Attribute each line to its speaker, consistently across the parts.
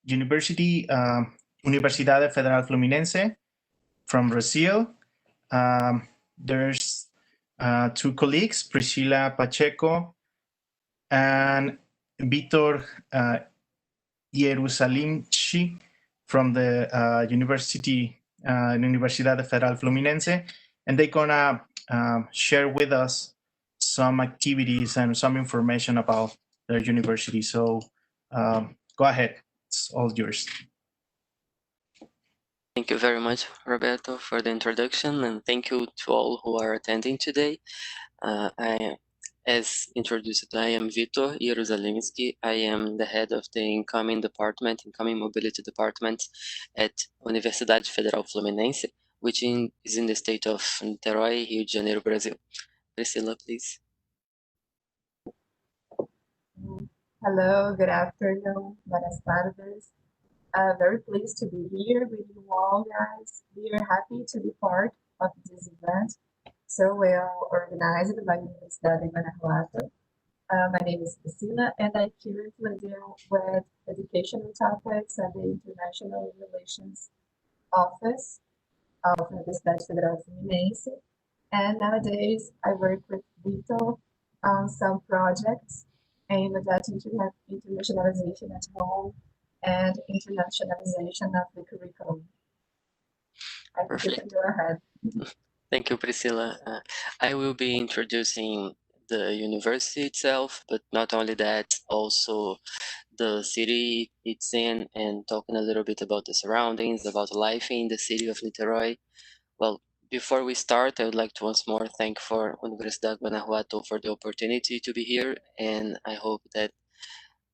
Speaker 1: University, Universidade Federal Fluminense from Brazil. There's two colleagues, Priscila Pacheco and Vitor Ierusalimchi from the Universidade Federal Fluminense, and they're gonna share with us some activities and some information about their university. So go ahead, it's all yours.
Speaker 2: Thank you very much, Roberto, for the introduction, and thank you to all who are attending today. As introduced, I am Vitor Ierusalimski. I am the head of the Incoming Mobility Department at Universidade Federal Fluminense, which is in the state of Niterói, Rio de Janeiro, Brazil. Priscila, please.
Speaker 3: Hello, good afternoon, buenas tardes. Very pleased to be here with you all, guys. We are happy to be part of this event, so well organized by Universidade de Guanajuato. My name is Priscila, and I currently deal with educational topics at the International Relations Office of Universidade Federal Fluminense. And nowadays, I work with Vitor on some projects aimed at internationalization at home and internationalization of the curriculum. I think you can go ahead.
Speaker 2: Thank you, Priscila. I will be introducing the university itself, but not only that, also the city it's in, and talking a little bit about the surroundings, about life in the city of Niterói. Well, before we start, I would like to once more thank for Universidade Guanajuato for the opportunity to be here, and I hope that,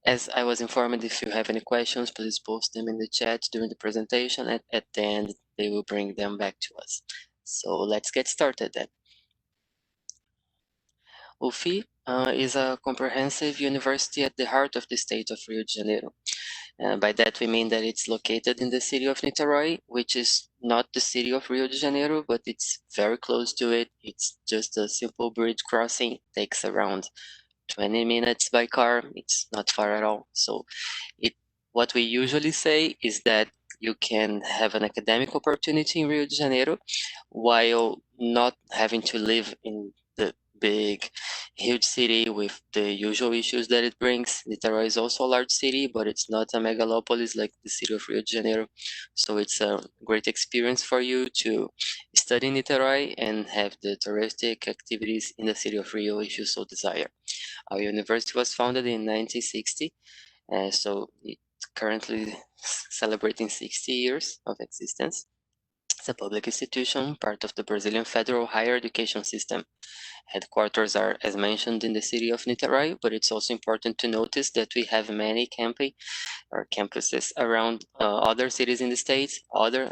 Speaker 2: as I was informed, if you have any questions, please post them in the chat during the presentation, and at the end, they will bring them back to us. So let's get started then. UFI is a comprehensive university at the heart of the state of Rio de Janeiro. By that we mean that it's located in the city of Niterói, which is not the city of Rio de Janeiro, but it's very close to it. It's just a simple bridge crossing. It takes around 20 minutes by car. It's not far at all. So what we usually say is that you can have an academic opportunity in Rio de Janeiro while not having to live in the big, huge city with the usual issues that it brings. Niterói is also a large city, but it's not a megalopolis like the city of Rio de Janeiro. So it's a great experience for you to study in Niterói and have the touristic activities in the city of Rio if you so desire. Our university was founded in 1960, so it's currently celebrating 60 years of existence. It's a public institution, part of the Brazilian federal higher education system. Headquarters are, as mentioned, in the city of Niterói, but it's also important to notice that we have many campuses around other cities in the state,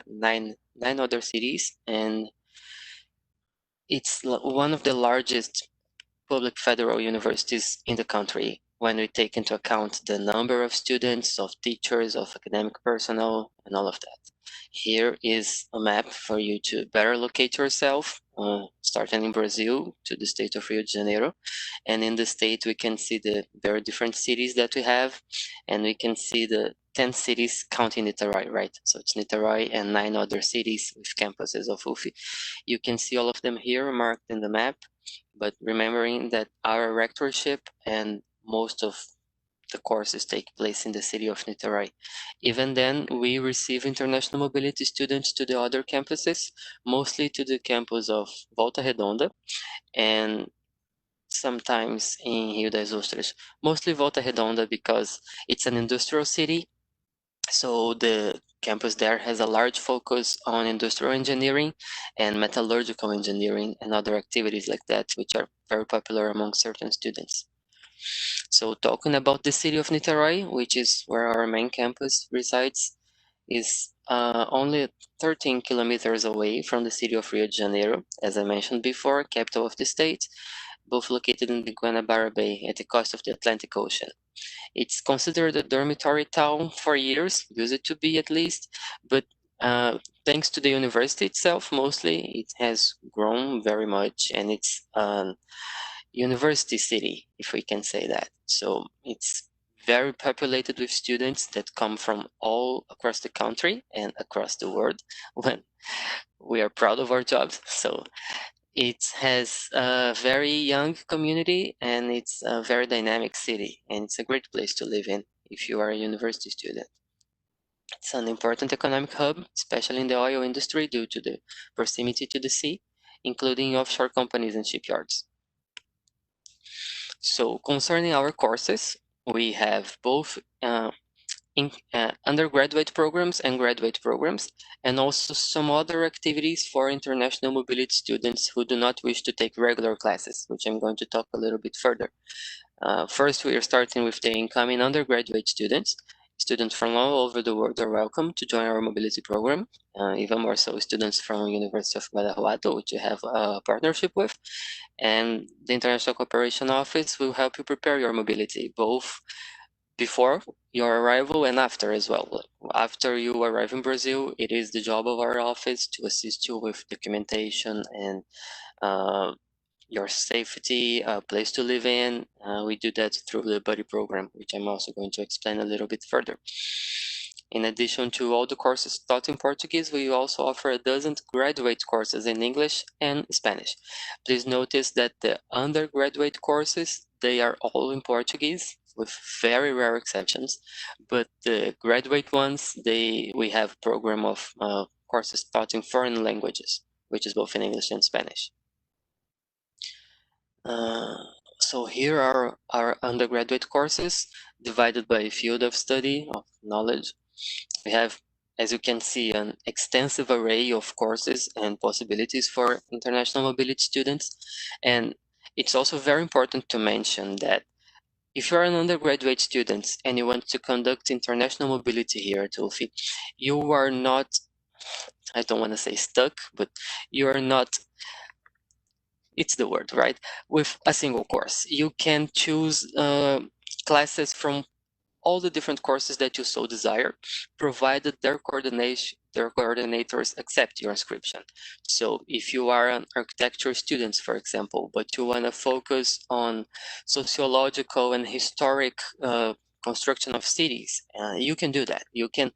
Speaker 2: nine other cities, and it's one of the largest public federal universities in the country when we take into account the number of students, of teachers, of academic personnel, and all of that. Here is a map for you to better locate yourself, starting in Brazil to the state of Rio de Janeiro. And in the state, we can see the very different cities that we have, and we can see the 10 cities counting Niterói, right? So it's Niterói and 9 other cities with campuses of UFI. You can see all of them here marked in the map, but remembering that our rectorship and most of the courses take place in the city of Niterói. Even then, we receive international mobility students to the other campuses, mostly to the campus of Volta Redonda, and sometimes in Rio das Ostras. Mostly Volta Redonda because it's an industrial city, so the campus there has a large focus on industrial engineering and metallurgical engineering and other activities like that, which are very popular among certain students. So talking about the city of Niterói, which is where our main campus resides, is only 13 kilometers away from the city of Rio de Janeiro, as I mentioned before, capital of the state, both located in the Guanabara Bay at the coast of the Atlantic Ocean. It's considered a dormitory town for years, used to be at least, but thanks to the university itself, mostly, it has grown very much, and it's university city, if we can say that. So it's very populated with students that come from all across the country and across the world. When we are proud of our jobs. So it has a very young community, and it's a very dynamic city, and it's a great place to live in if you are a university student. It's an important economic hub, especially in the oil industry due to the proximity to the sea, including offshore companies and shipyards. So concerning our courses, we have both undergraduate programs and graduate programs, and also some other activities for international mobility students who do not wish to take regular classes, which I'm going to talk a little bit further. First, we are starting with the incoming undergraduate students. Students from all over the world are welcome to join our mobility program, even more so students from University of Guanajuato, which we have a partnership with. And the International Cooperation Office will help you prepare your mobility, both before your arrival and after as well. After you arrive in Brazil, it is the job of our office to assist you with documentation and your safety, place to live in. We do that through the buddy program, which I'm also going to explain a little bit further. In addition to all the courses taught in Portuguese, we also offer a dozen graduate courses in English and Spanish. Please notice that the undergraduate courses, they are all in Portuguese, with very rare exceptions, but the graduate ones, we have a program of courses taught in foreign languages, which is both in English and Spanish. So here are our undergraduate courses divided by field of study, of knowledge. We have, as you can see, an extensive array of courses and possibilities for international mobility students. And it's also very important to mention that if you're an undergraduate student and you want to conduct international mobility here at UFI, you are not, I don't want to say stuck, but you are not, it's the word, right? With a single course. You can choose classes from all the different courses that you so desire, provided their coordinators accept your inscription. So if you are an architecture student, for example, but you want to focus on sociological and historic construction of cities, you can do that. You can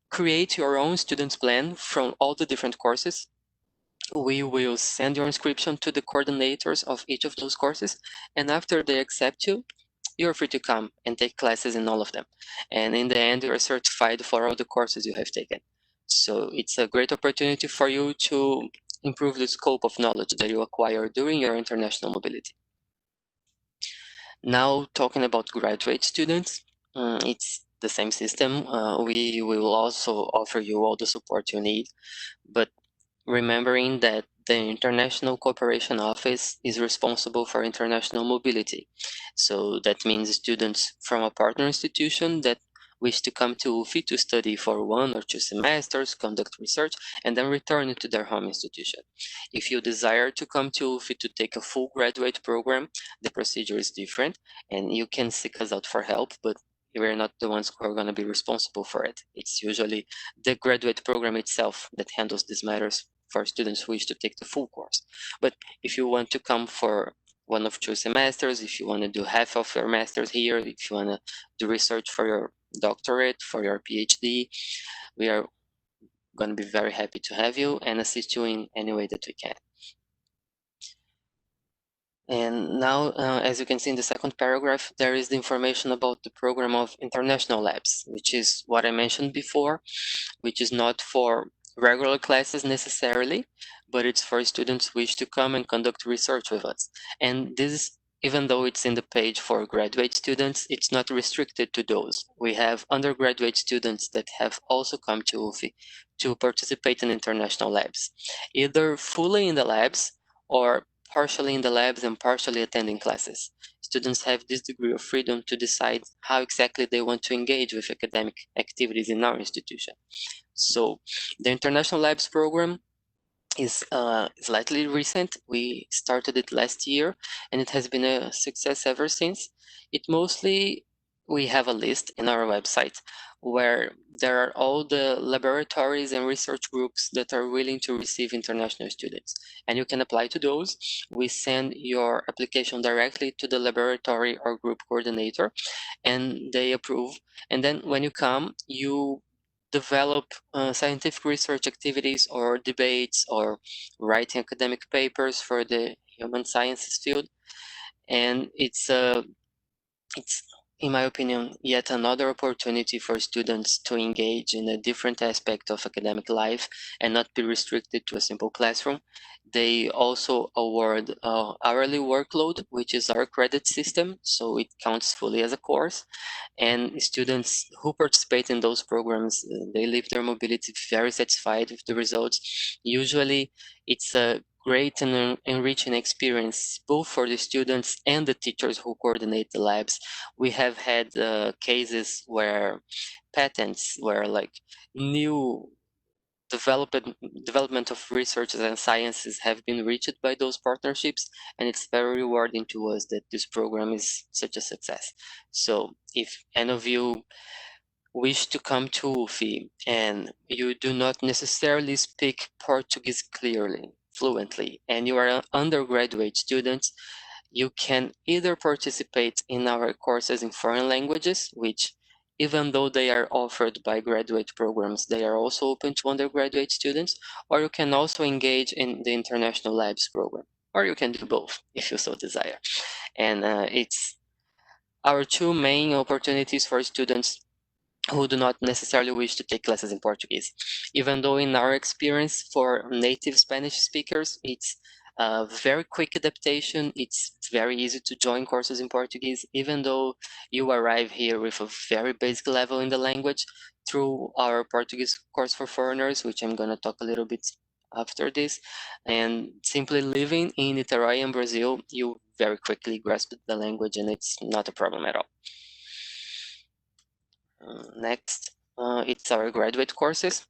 Speaker 2: create your own student's plan from all the different courses. We will send your inscription to the coordinators of each of those courses, and after they accept you, you're free to come and take classes in all of them. And in the end, you are certified for all the courses you have taken. So it's a great opportunity for you to improve the scope of knowledge that you acquire during your international mobility. Now, talking about graduate students, it's the same system. We will also offer you all the support you need, but remembering that the International Cooperation Office is responsible for international mobility. So that means students from a partner institution that wish to come to UFI to study for 1 or 2 semesters, conduct research, and then return to their home institution. If you desire to come to UFI to take a full graduate program, the procedure is different, and you can seek us out for help, but we're not the ones who are going to be responsible for it. It's usually the graduate program itself that handles these matters for students who wish to take the full course. But if you want to come for 1 of 2 semesters, if you want to do half of your master's here, if you want to do research for your doctorate, for your PhD, we are going to be very happy to have you and assist you in any way that we can. And now, as you can see in the second paragraph, there is the information about the program of international labs, which is what I mentioned before, which is not for regular classes necessarily, but it's for students who wish to come and conduct research with us. And this is, even though it's in the page for graduate students, it's not restricted to those. We have undergraduate students that have also come to UFI to participate in international labs, either fully in the labs or partially in the labs and partially attending classes. Students have this degree of freedom to decide how exactly they want to engage with academic activities in our institution. So the International Labs program is slightly recent. We started it last year, and it has been a success ever since. We have a list in our website where there are all the laboratories and research groups that are willing to receive international students. And you can apply to those. We send your application directly to the laboratory or group coordinator, and they approve. And then when you come, you develop scientific research activities or debates or writing academic papers for the human sciences field. And it's in my opinion, yet another opportunity for students to engage in a different aspect of academic life and not be restricted to a simple classroom. They also award hourly workload, which is our credit system, so it counts fully as a course. And students who participate in those programs, they leave their mobility very satisfied with the results. Usually, it's a great and enriching experience, both for the students and the teachers who coordinate the labs. We have had cases where patents were like new development of researches and sciences have been reached by those partnerships, and it's very rewarding to us that this program is such a success. So if any of you wish to come to UFI and you do not necessarily speak Portuguese clearly, fluently, and you are undergraduate students, you can either participate in our courses in foreign languages, which even though they are offered by graduate programs, they are also open to undergraduate students, or you can also engage in the International Labs program, or you can do both if you so desire. And it's our two main opportunities for students who do not necessarily wish to take classes in Portuguese. Even though in our experience for native Spanish speakers, it's a very quick adaptation. It's very easy to join courses in Portuguese, even though you arrive here with a very basic level in the language through our Portuguese course for foreigners, which I'm going to talk a little bit after this. And simply living in Niterói in Brazil, you very quickly grasp the language, and it's not a problem at all. Next, it's our graduate courses.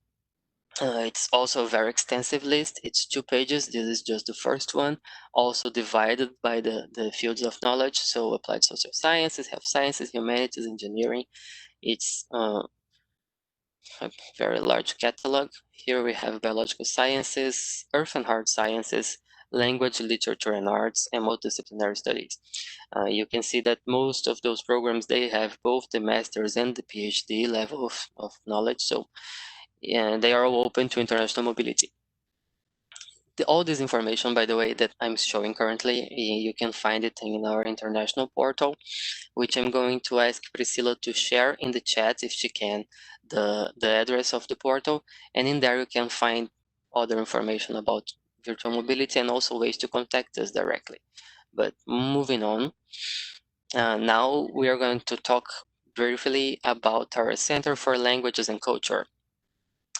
Speaker 2: It's also a very extensive list. It's 2 pages. This is just the first one, also divided by the fields of knowledge. So applied social sciences, health sciences, humanities, engineering. It's a very large catalog. Here we have biological sciences, earth and hard sciences, language, literature and arts, and multidisciplinary studies. You can see that most of those programs, they have both the master's and the PhD level of knowledge. So yeah, they are all open to international mobility. All this information, by the way, that I'm showing currently, you can find it in our international portal, which I'm going to ask Priscilla to share in the chat if she can, the address of the portal. And in there you can find other information about virtual mobility and also ways to contact us directly. But moving on, now we are going to talk briefly about our Center for Languages and Culture,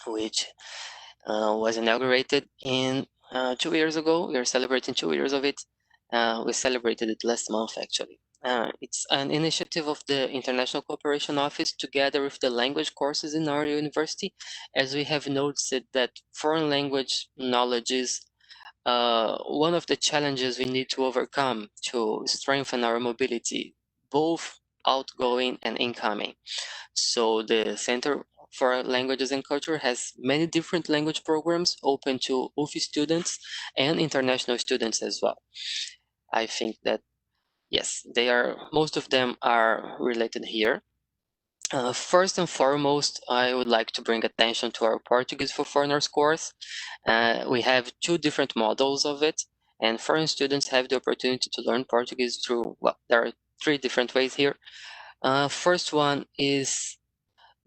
Speaker 2: which was inaugurated in 2 years ago. We are celebrating 2 years of it. We celebrated it last month, actually. It's an initiative of the International Cooperation Office together with the language courses in our university, as we have noticed that foreign language knowledge is one of the challenges we need to overcome to strengthen our mobility, both outgoing and incoming. So the Center for Languages and Culture has many different language programs open to UFI students and international students as well. I think that, yes, most of them are related here. First and foremost, I would like to bring attention to our Portuguese for Foreigners course. We have 2 different models of it, and foreign students have the opportunity to learn Portuguese through, well, there are 3 different ways here. First one is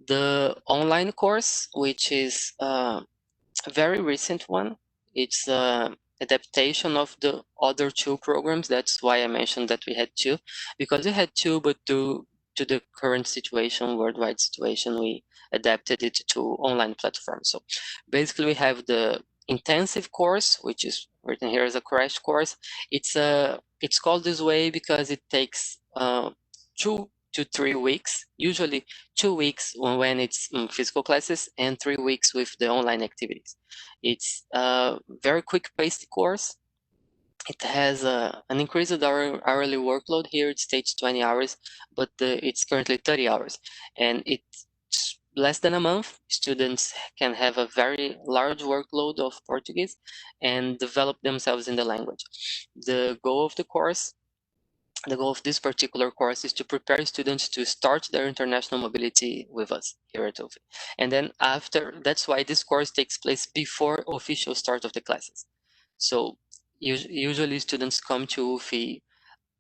Speaker 2: the online course, which is a very recent one. It's an adaptation of the other 2 programs. That's why I mentioned that we had 2, because we had 2, but due to the current situation, worldwide situation, we adapted it to online platforms. So basically we have the intensive course, which is written here as a crash course. It's called this way because it takes 2 to 3 weeks, usually 2 weeks when it's physical classes and 3 weeks with the online activities. It's a very quick-paced course. It has an increased hourly workload. Here it states 20 hours, but it's currently 30 hours. And less than a month, students can have a very large workload of Portuguese and develop themselves in the language. The goal of this particular course is to prepare students to start their international mobility with us here at UFI. And then that's why this course takes place before official start of the classes. So usually students come to UFI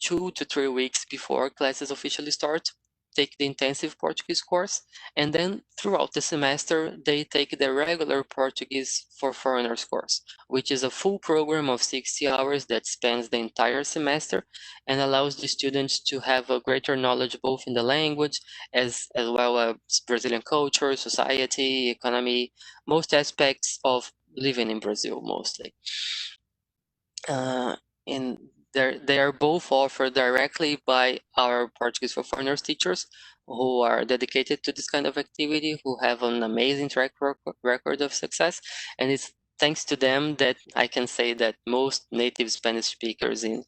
Speaker 2: 2 to 3 weeks before classes officially start, take the intensive Portuguese course, and then throughout the semester, they take the regular Portuguese for Foreigners course, which is a full program of 60 hours that spans the entire semester and allows the students to have a greater knowledge both in the language as well as Brazilian culture, society, economy, most aspects of living in Brazil mostly. And they are both offered directly by our Portuguese for Foreigners teachers who are dedicated to this kind of activity, who have an amazing track record of success. And it's thanks to them that I can say that most native Spanish speakers in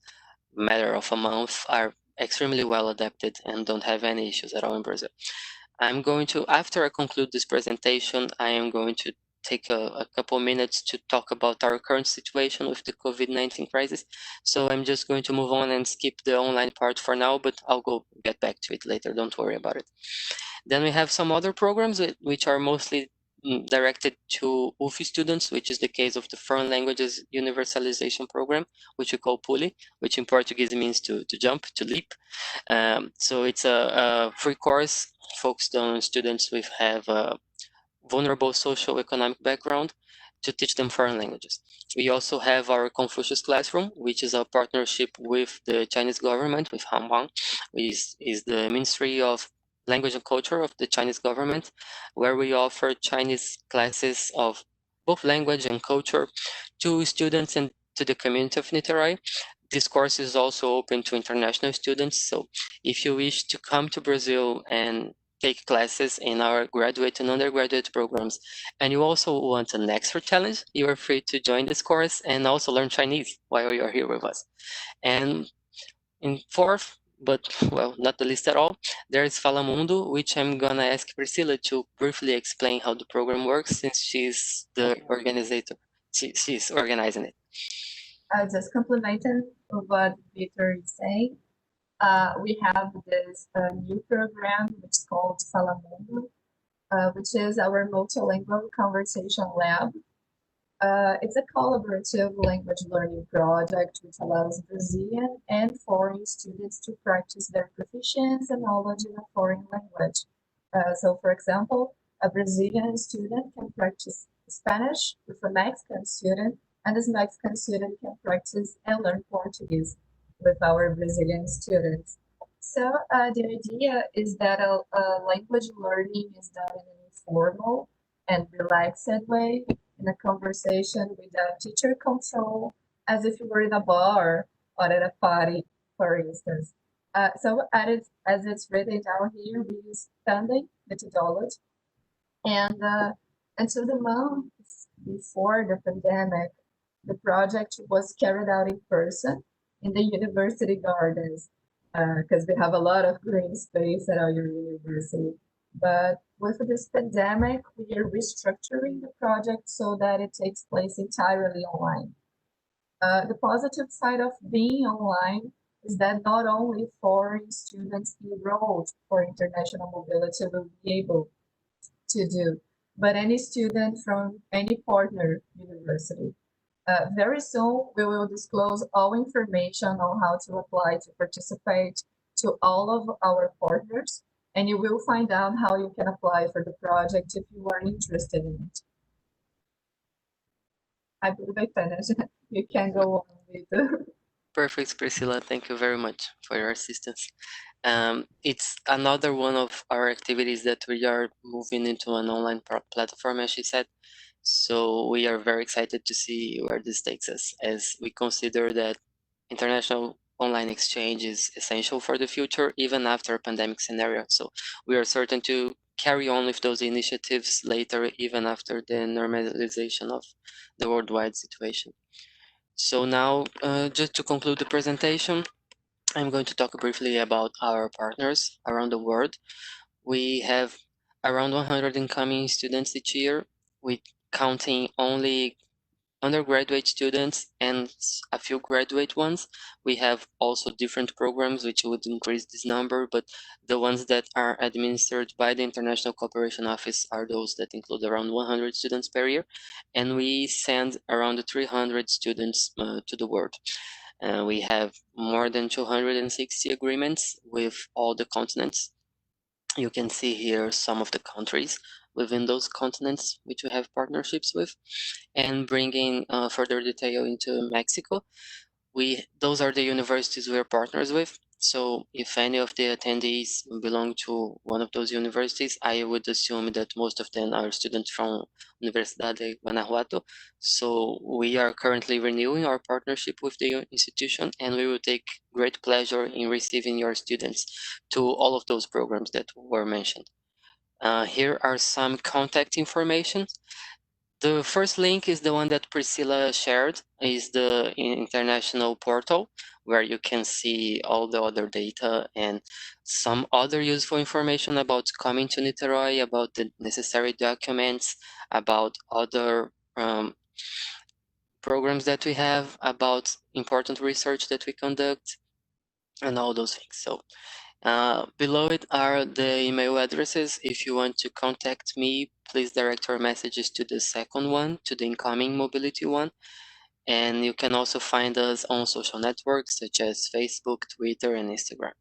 Speaker 2: a matter of a month are extremely well adapted and don't have any issues at all in Brazil. After I conclude this presentation, I am going to take a couple minutes to talk about our current situation with the COVID-19 crisis. So I'm just going to move on and skip the online part for now, but I'll get back to it later. Don't worry about it. Then we have some other programs which are mostly directed to UFI students, which is the case of the Foreign Languages Universalization Program, which we call PULI, which in Portuguese means to jump, to leap. So it's a free course focused on students who have a vulnerable socio-economic background to teach them foreign languages. We also have our Confucius Classroom, which is a partnership with the Chinese government, with Hanwang, which is the Ministry of Language and Culture of the Chinese government, where we offer Chinese classes of both language and culture to students and to the community of Niterói. This course is also open to international students, so if you wish to come to Brazil and take classes in our graduate and undergraduate programs, and you also want an extra challenge, you are free to join this course and also learn Chinese while you are here with us. And in fourth, but well, not the least at all, there is Fala Mundo, which I'm gonna ask Priscilla to briefly explain how the program works, since she's the organizer. She's organizing it.
Speaker 3: Just complementing what Victor is saying, we have this new program which is called Falamundo, which is our multilingual conversation lab. It's a collaborative language learning project which allows Brazilian and foreign students to practice their proficiency and knowledge in a foreign language. So, for example, a Brazilian student can practice Spanish with a Mexican student, and this Mexican student can practice and learn Portuguese with our Brazilian students. So the idea is that language learning is done in an informal and relaxed way, in a conversation without teacher control, as if you were in a bar or at a party, for instance. So as it's written down here, we use standing methodology. And until the months before the pandemic, the project was carried out in person in the university gardens, because we have a lot of green space at our university. But with this pandemic, we are restructuring the project so that it takes place entirely online. The positive side of being online is that not only foreign students enrolled for international mobility will be able to do, but any student from any partner university. Very soon, we will disclose all information on how to apply to participate to all of our partners, and you will find out how you can apply for the project if you are interested in it. I believe I finished. You can go on with
Speaker 2: Perfect, Priscilla. Thank you very much for your assistance. It's another one of our activities that we are moving into an online platform, as she said. So we are very excited to see where this takes us, as we consider that international online exchange is essential for the future, even after a pandemic scenario. So we are certain to carry on with those initiatives later, even after the normalization of the worldwide situation. So now, just to conclude the presentation, I'm going to talk briefly about our partners around the world. We have around 100 incoming students each year, with counting only undergraduate students and a few graduate ones. We have also different programs which would increase this number, but the ones that are administered by the International Cooperation Office are those that include around 100 students per year, and we send around 300 students to the world. We have more than 260 agreements with all the continents. You can see here some of the countries within those continents which we have partnerships with. And bringing further detail into Mexico, those are the universities we're partners with. So if any of the attendees belong to one of those universities, I would assume that most of them are students from Universidad de Guanajuato. So we are currently renewing our partnership with the institution, and we will take great pleasure in receiving your students to all of those programs that were mentioned. Here are some contact information. The first link is the one that Priscilla shared, is the international portal where you can see all the other data and some other useful information about coming to Niterói, about the necessary documents, about other programs that we have, about important research that we conduct, and all those things. So below it are the email addresses. If you want to contact me, please direct your messages to the second one, to the incoming mobility one. And you can also find us on social networks such as Facebook, Twitter, and Instagram.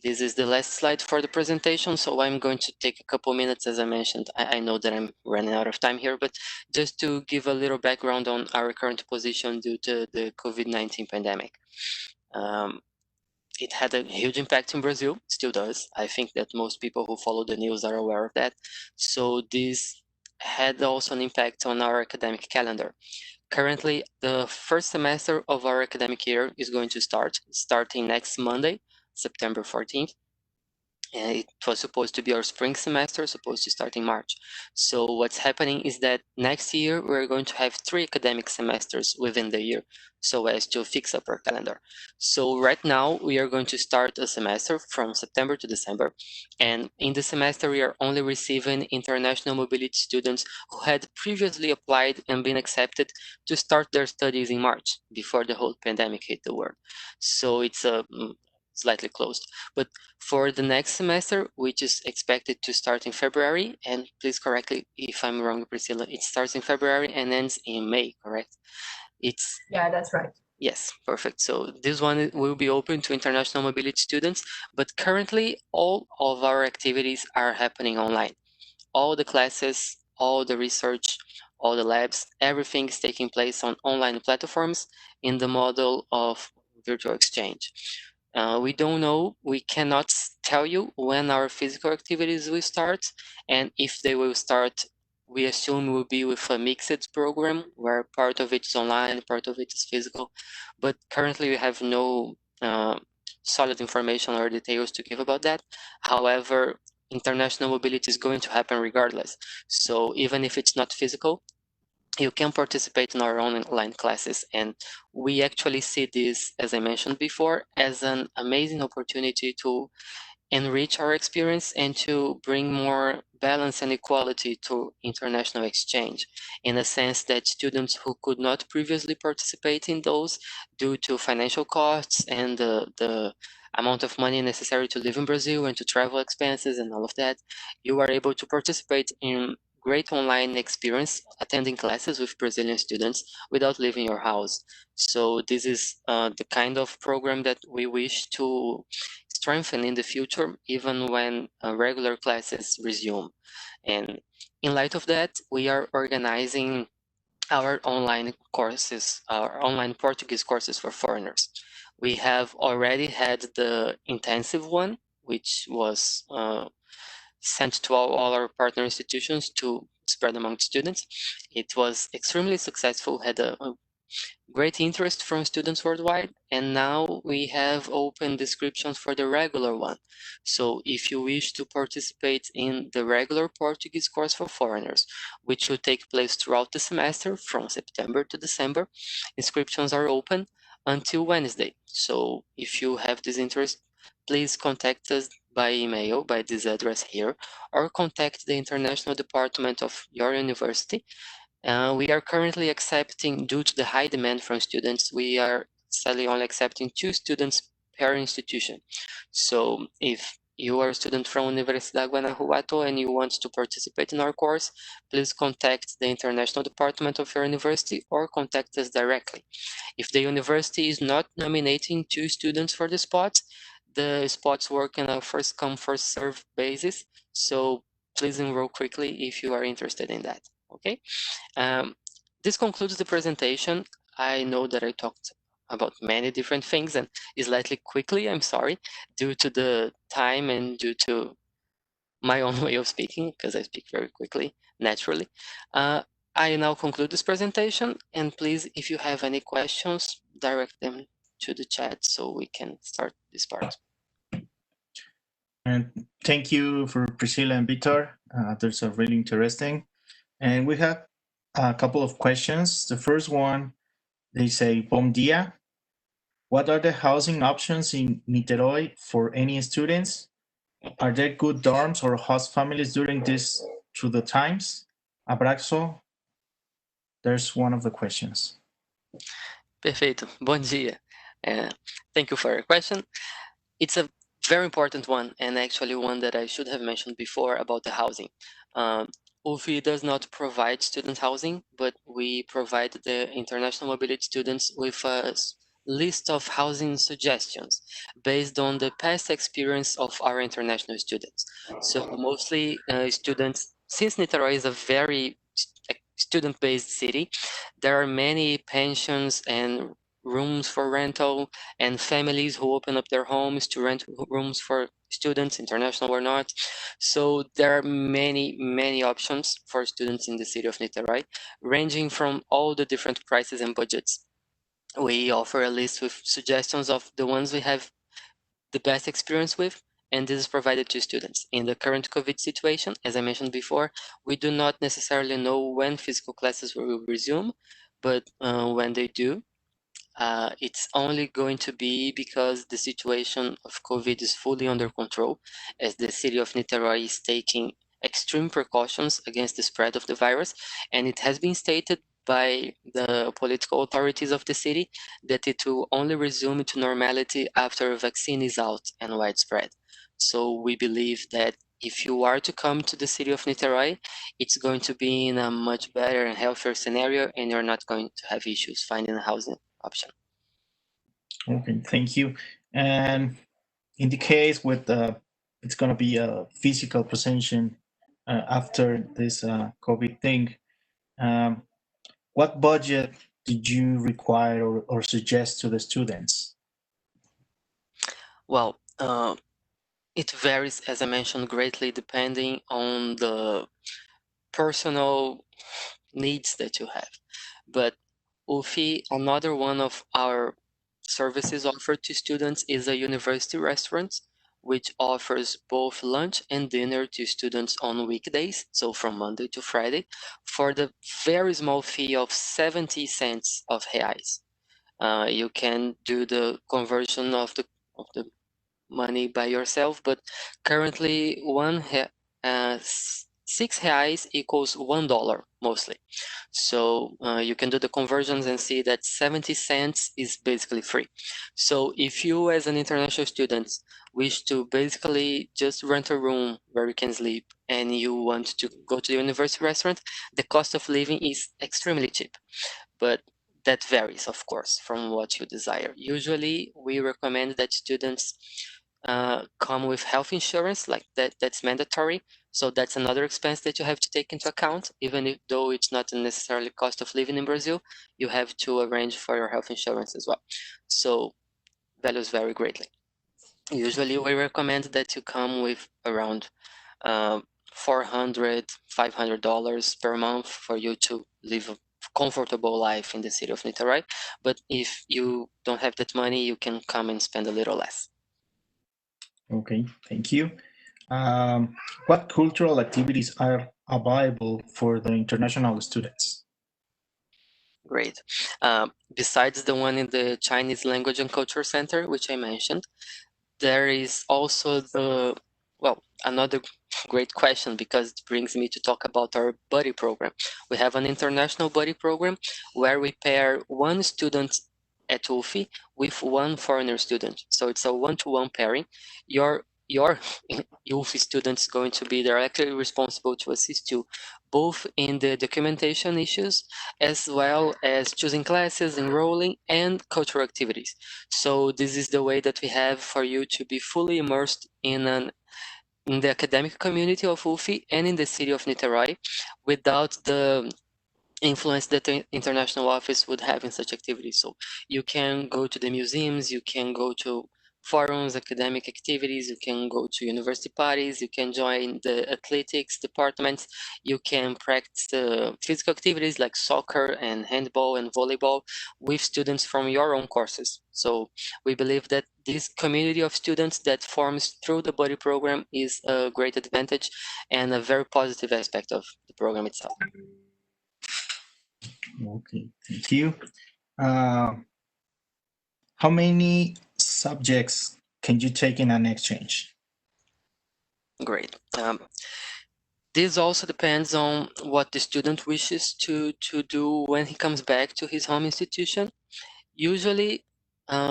Speaker 2: This is the last slide for the presentation, so I'm going to take a couple minutes, as I mentioned. I know that I'm running out of time here, but just to give a little background on our current position due to the COVID-19 pandemic. It had a huge impact in Brazil, still does. I think that most people who follow the news are aware of that. So this had also an impact on our academic calendar. Currently, the first semester of our academic year is going to start, starting next Monday, September 14th. And it was supposed to be our spring semester, supposed to start in March. So what's happening is that next year we're going to have 3 academic semesters within the year, so as to fix up our calendar. So right now we are going to start a semester from September to December, and in the semester we are only receiving international mobility students who had previously applied and been accepted to start their studies in March, before the whole pandemic hit the world. So it's slightly closed. But for the next semester, which is expected to start in February, and please correct me if I'm wrong, Priscilla, it starts in February and ends in May, correct?
Speaker 3: Yeah, that's right.
Speaker 2: Yes, perfect. So this one will be open to international mobility students, but currently all of our activities are happening online. All the classes, all the research, all the labs, everything is taking place on online platforms in the model of virtual exchange. We don't know, we cannot tell you when our physical activities will start, and if they will start, we assume will be with a mixed program where part of it is online, part of it is physical, but currently we have no solid information or details to give about that. However, international mobility is going to happen regardless. So even if it's not physical, you can participate in our online classes, and we actually see this, as I mentioned before, as an amazing opportunity to enrich our experience and to bring more balance and equality to international exchange, in a sense that students who could not previously participate in those due to financial costs and the amount of money necessary to live in Brazil and to travel expenses and all of that, you are able to participate in great online experience attending classes with Brazilian students without leaving your house. So this is the kind of program that we wish to strengthen in the future, even when regular classes resume. And in light of that, we are organizing our online courses, our online Portuguese courses for foreigners. We have already had the intensive one, which was sent to all our partner institutions to spread among students. It was extremely successful, had a great interest from students worldwide, and now we have open descriptions for the regular one. So if you wish to participate in the regular Portuguese course for foreigners, which will take place throughout the semester from September to December, inscriptions are open until Wednesday. So if you have this interest, please contact us by email by this address here, or contact the international department of your university. We are currently accepting, due to the high demand from students, we are sadly only accepting 2 students per institution. So if you are a student from Universidad Guanajuato and you want to participate in our course, please contact the international department of your university or contact us directly. If the university is not nominating 2 students for the spots, the spots work on a first come, first serve basis. So please enroll quickly if you are interested in that, okay? This concludes the presentation. I know that I talked about many different things and slightly quickly, I'm sorry, due to the time and due to my own way of speaking, because I speak very quickly, naturally. I now conclude this presentation, and please, if you have any questions, direct them to the chat so we can start this part.
Speaker 1: And thank you for Priscilla and Vitor. Those are really interesting. And we have a couple of questions. The first one, they say, Bom dia. What are the housing options in Niterói for any students? Are there good dorms or host families during this through the times? Abraço. There's one of the questions.
Speaker 2: Perfeito. Bom dia. Thank you for your question. It's a very important one, and actually one that I should have mentioned before about the housing. UFI does not provide student housing, but we provide the international mobility students with a list of housing suggestions based on the past experience of our international students. So mostly students, since Niterói is a very student-based city, there are many pensions and rooms for rental and families who open up their homes to rent rooms for students, international or not. So there are many options for students in the city of Niterói, ranging from all the different prices and budgets. We offer a list with suggestions of the ones we have the best experience with, and this is provided to students. In the current COVID situation, as I mentioned before, we do not necessarily know when physical classes will resume, but when they do, it's only going to be because the situation of COVID is fully under control, as the city of Niterói is taking extreme precautions against the spread of the virus, and it has been stated by the political authorities of the city that it will only resume to normality after a vaccine is out and widespread. So we believe that if you are to come to the city of Niterói, it's going to be in a much better and healthier scenario, and you're not going to have issues finding a housing option.
Speaker 1: Okay, thank you. And in the case with it's going to be a physical presentation after this COVID thing, what budget did you require or suggest to the students?
Speaker 2: Well, it varies, as I mentioned, greatly depending on the personal needs that you have. But UFI, another one of our services offered to students is a university restaurant, which offers both lunch and dinner to students on weekdays, so from Monday to Friday, for the very small fee of 70 cents of reais. You can do the conversion of the money by yourself, but currently 6 reais equals $1 mostly. So you can do the conversions and see that 70 cents is basically free. So if you as an international student wish to basically just rent a room where you can sleep and you want to go to the university restaurant, the cost of living is extremely cheap. But that varies, of course, from what you desire. Usually we recommend that students come with health insurance, like that's mandatory. So that's another expense that you have to take into account. Even though it's not necessarily cost of living in Brazil, you have to arrange for your health insurance as well. So values vary greatly. Usually we recommend that you come with around $400, $500 per month for you to live a comfortable life in the city of Niterói. But if you don't have that money, you can come and spend a little less.
Speaker 1: Okay, thank you. What cultural activities are available for the international students?
Speaker 2: Great. Besides the one in the Chinese Language and Culture Center, which I mentioned, there is also another great question, because it brings me to talk about our buddy program. We have an international buddy program where we pair one student at UFI with one foreigner student. So it's a one-to-one pairing. Your UFI student is going to be directly responsible to assist you both in the documentation issues, as well as choosing classes, enrolling, and cultural activities. So this is the way that we have for you to be fully immersed in the academic community of UFI and in the city of Niterói, without the influence that the international office would have in such activities. So you can go to the museums, you can go to forums, academic activities, you can go to university parties, you can join the athletics departments, you can practice physical activities like soccer and handball and volleyball with students from your own courses. So we believe that this community of students that forms through the buddy program is a great advantage and a very positive aspect of the program itself.
Speaker 1: Okay, thank you. How many subjects can you take in an exchange?
Speaker 2: Great. This also depends on what the student wishes to do when he comes back to his home institution. Usually,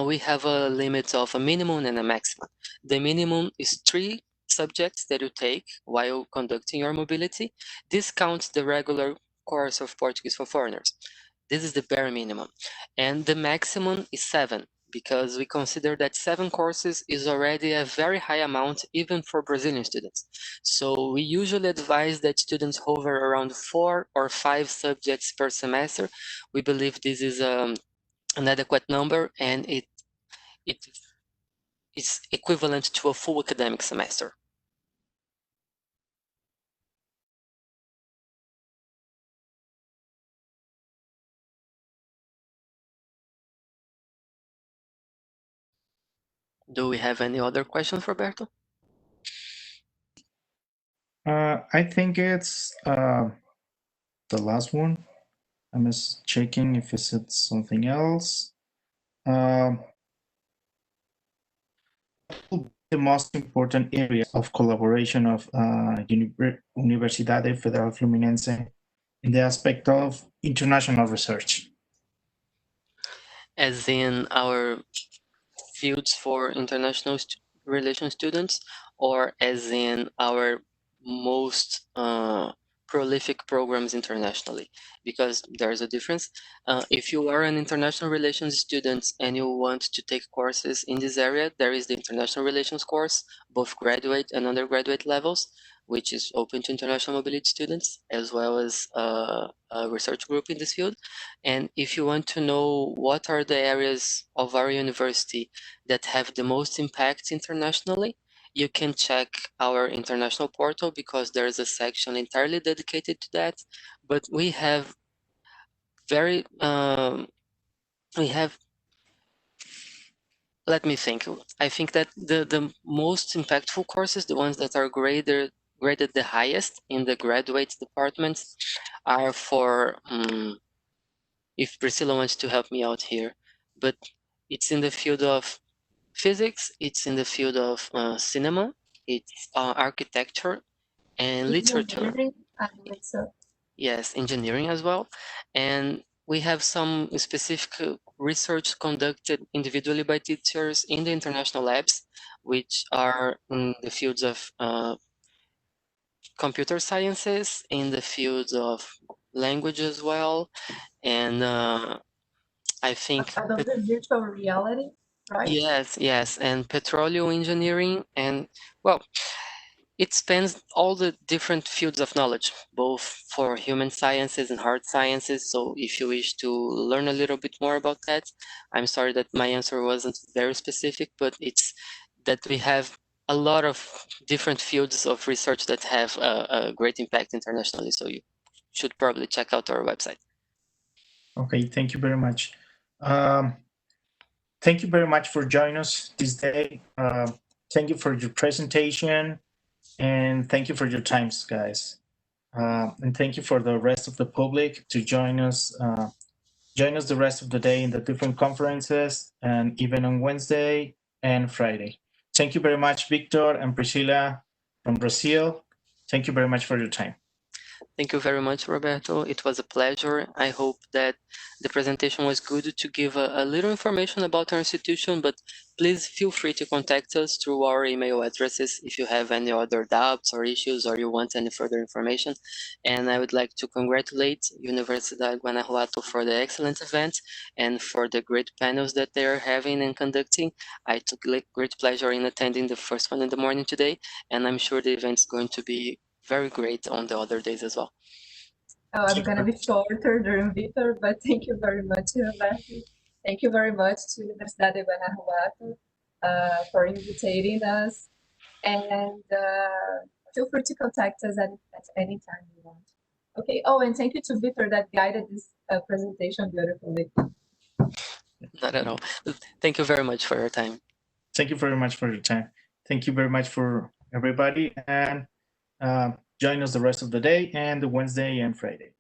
Speaker 2: we have a limit of a minimum and a maximum. The minimum is 3 subjects that you take while conducting your mobility. This counts the regular course of Portuguese for foreigners. This is the bare minimum. And the maximum is 7, because we consider that 7 courses is already a very high amount even for Brazilian students. So we usually advise that students hover around 4 or 5 subjects per semester. We believe this is an adequate number, and it is equivalent to a full academic semester. Do we have any other questions, Roberto?
Speaker 1: I think it's the last one. I'm just checking if it's something else. The most important areas of collaboration of Universidade Federal Fluminense in the aspect of international research.
Speaker 2: As in our fields for international relation students, or as in our most prolific programs internationally, because there's a difference. If you are an international relations student and you want to take courses in this area, there is the international relations course, both graduate and undergraduate levels, which is open to international mobility students, as well as a research group in this field. And if you want to know what are the areas of our university that have the most impact internationally, you can check our international portal, because there is a section entirely dedicated to that. But we have let me think. I think that the most impactful courses, the ones that are graded the highest in the graduate departments, are for, if Priscilla wants to help me out here, but it's in the field of physics, it's in the field of cinema, it's architecture and literature.
Speaker 3: Engineering, I believe so.
Speaker 2: Yes, engineering as well. And we have some specific research conducted individually by teachers in the international labs, which are in the fields of computer sciences, in the fields of language as well. And I think
Speaker 3: I believe virtual reality, right?
Speaker 2: yes, and petroleum engineering, and well, it spans all the different fields of knowledge, both for human sciences and hard sciences. So if you wish to learn a little bit more about that, I'm sorry that my answer wasn't very specific, but it's that we have a lot of different fields of research that have a great impact internationally. So you should probably check out our website.
Speaker 1: Okay, thank you very much. Thank you very much for joining us this day. Thank you for your presentation, and thank you for your times, guys. And thank you for the rest of the public to join us. Join us the rest of the day in the different conferences, and even on Wednesday and Friday. thank you very much, Victor and Priscilla from Brazil. Thank you very much for your time.
Speaker 2: Thank you very much, Roberto. It was a pleasure. I hope that the presentation was good to give a little information about our institution, but please feel free to contact us through our email addresses if you have any other doubts or issues or you want any further information. And I would like to congratulate Universidad de Guanajuato for the excellent event and for the great panels that they are having and conducting. I took great pleasure in attending the first one in the morning today, and I'm sure the event's going to be very great on the other days as well.
Speaker 3: Oh, I'm gonna be shorter during Victor, but thank you very much, Roberto. Thank you very much to Universidad de Guanajuato for inviting us, and feel free to contact us at any time you want. Okay. Oh, and thank you to Victor that guided this presentation beautifully.
Speaker 2: Not at all. Thank you very much for your time.
Speaker 1: Thank you very much for your time. Thank you very much for everybody, and join us the rest of the day and the Wednesday and Friday.